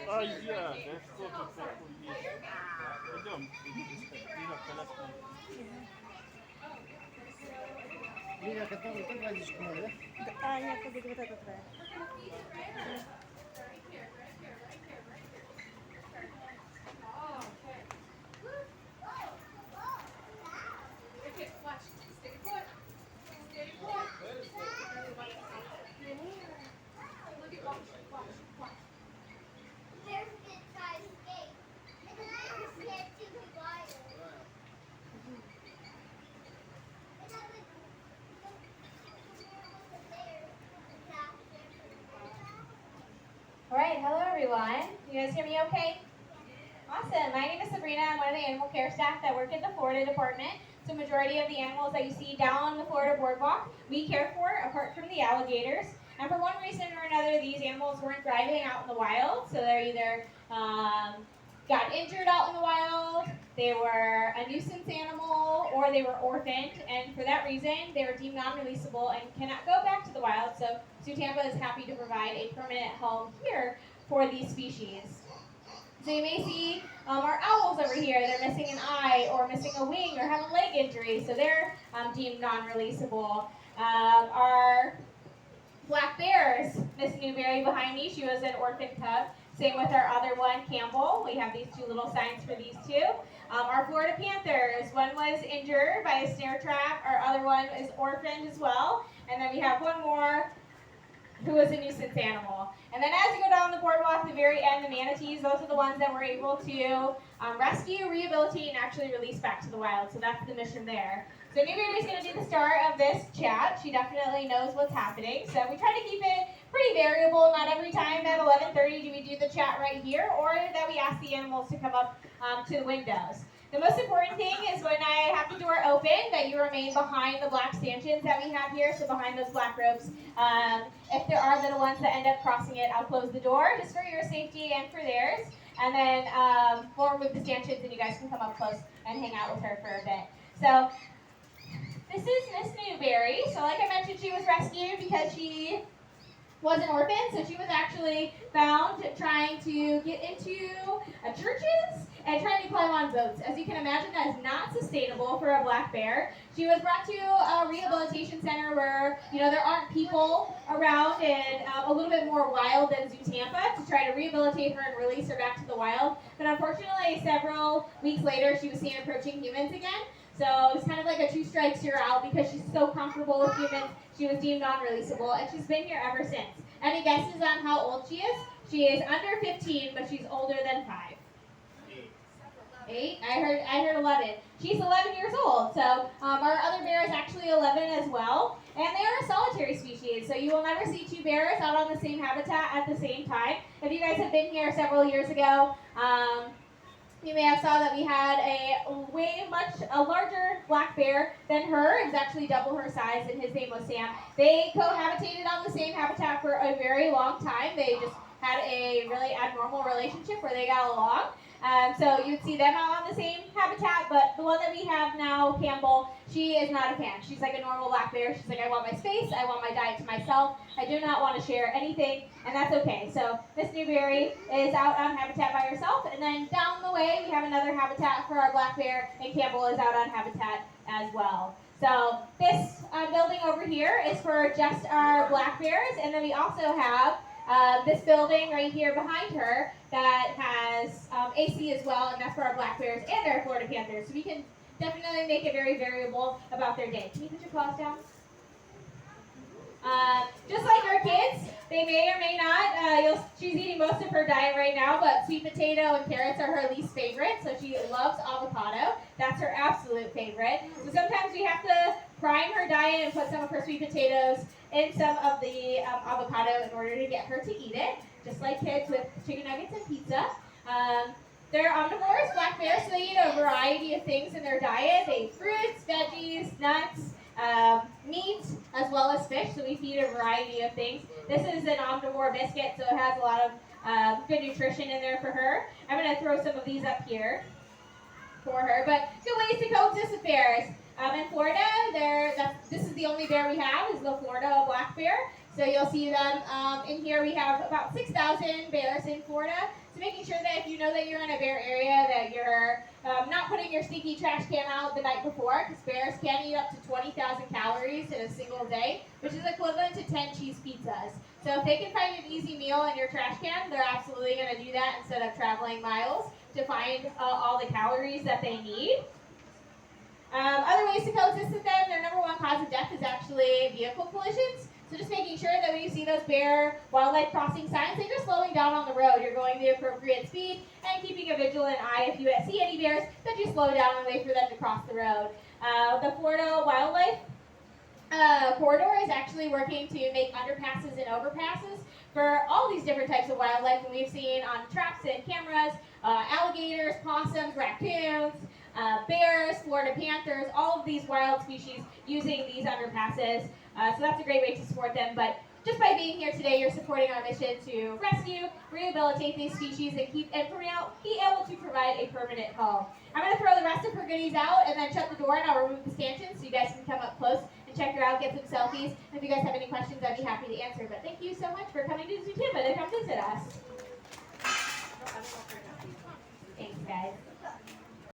Oh yeah, that's so successful. Yes. Идем, Дина, коляска. Лиля, как водичку надо, да? Нет, погоди, вот это твоя. There's a good sized skate. And then I understand two big wires. And I would All right, hello everyone. You guys hear me okay? Awesome. My name is Sabrina. I'm one of the animal care staff that work in the Florida department. So majority of the animals that you see down the Florida boardwalk, we care for, apart from the alligators. And for one reason or another, these animals weren't thriving out in the wild. So they're either got injured out in the wild, they were a nuisance animal, or they were orphaned. And for that reason, they were deemed non-releasable and cannot go back to the wild. So Zoo Tampa is happy to provide a permanent home here for these species. So you may see our owls over here. They're missing an eye or missing a wing or have a leg injury, so they're deemed non-releasable. Our black bears, Miss Newberry behind me, she was an orphan cub. Same with our other one, Campbell. We have these two little signs for these two. Our Florida panthers, one was injured by a snare trap. Our other one is orphaned as well. And then we have one more who was a nuisance animal. And then as you go down the boardwalk, at the very end, the manatees, those are the ones that we're able to rescue, rehabilitate, and actually release back to the wild. So that's the mission there. So Newberry's going to do the start of this chat. She definitely knows what's happening. So we try to keep it pretty variable. Not every time at 11:30 do we do the chat right here, or that we ask the animals to come up to the windows. The most important thing is when I have the door open that you remain behind the black stanchions that we have here, so behind those black ropes. If there are little ones that end up crossing it, I'll close the door just for your safety and for theirs. And then we'll remove the stanchions and you guys can come up close and hang out with her for a bit. So this is Miss Newberry. So like I mentioned, she was rescued because she was an orphan, so she was actually found trying to get into churches and trying to climb on boats. As you can imagine, that is not sustainable for a black bear. She was brought to a rehabilitation center where, there aren't people around and a little bit more wild than Zoo Tampa to try to rehabilitate her and release her back to the wild. But unfortunately, several weeks later, she was seen approaching humans again. So it's kind of like a 2 strikes, you're out, because she's so comfortable with humans. She was deemed non-releasable, and she's been here ever since. Any guesses on how old she is? She is under 15, but she's older than 5. 8? I heard 11. She's 11 years old. So our other bear is actually 11 as well. And they are a solitary species, so you will never see 2 bears out on the same habitat at the same time. If you guys have been here several years ago, you may have saw that we had a larger black bear than her. It's actually double her size, and his name was Sam. They cohabitated on the same habitat for a very long time. They just had a really abnormal relationship where they got along. So you'd see them out on the same habitat, but the one that we have now, Campbell, she is not a fan. She's like a normal black bear. She's like, I want my space, I want my diet to myself. I do not want to share anything, and that's okay. So Miss Newberry is out on habitat by herself, and then down the way we have another habitat for our black bear, and Campbell is out on habitat as well. So this building over here is for just our black bears, and then we also have this building right here behind her that has AC as well, and that's for our black bears and our Florida panthers. So we can definitely make it very variable about their day. Can you put your claws down? Just like our kids, they may or may not, she's eating most of her diet right now, but sweet potato and carrots are her least favorite, so she loves avocado. That's her absolute favorite. So sometimes we have to prime her diet and put some of her sweet potatoes in some of the avocado in order to get her to eat it, just like kids with chicken nuggets and pizza. They're omnivores, black bears, so they eat a variety of things in their diet. They eat fruits, veggies, nuts, meat, as well as fish, so we feed a variety of things. This is an omnivore biscuit, so it has a lot of good nutrition in there for her. I'm going to throw some of these up here for her, but good ways to coexist with bears. In Florida, this is the only bear we have, is the Florida black bear. So you'll see them in here. We have about 6,000 bears in Florida. So making sure that if you know that you're in a bear area, that you're not putting your stinky trash can out the night before, because bears can eat up to 20,000 calories in a single day, which is equivalent to 10 cheese pizzas. So if they can find an easy meal in your trash can, they're absolutely going to do that instead of traveling miles to find all the calories that they need. Other ways to coexist with them, their number one cause of death is actually vehicle collisions. So just making sure that when you see those bear wildlife crossing signs, that you're slowing down on the road. You're going the appropriate speed and keeping a vigilant eye if you see any bears, that you slow down and wait for them to cross the road. The Florida Wildlife Corridor is actually working to make underpasses and overpasses for all these different types of wildlife, and we've seen on traps and cameras, alligators, possums, raccoons, bears, Florida panthers, all of these wild species using these underpasses. So that's a great way to support them. But just by being here today, you're supporting our mission to rescue, rehabilitate these species, and be able to provide a permanent home. I'm going to throw the rest of her goodies out and then shut the door, and I'll remove the stanchions so you guys can come up close and check her out, get some selfies. And if you guys have any questions, I'd be happy to answer. But thank you so much for coming to Zootiba to come visit us. Thanks, guys.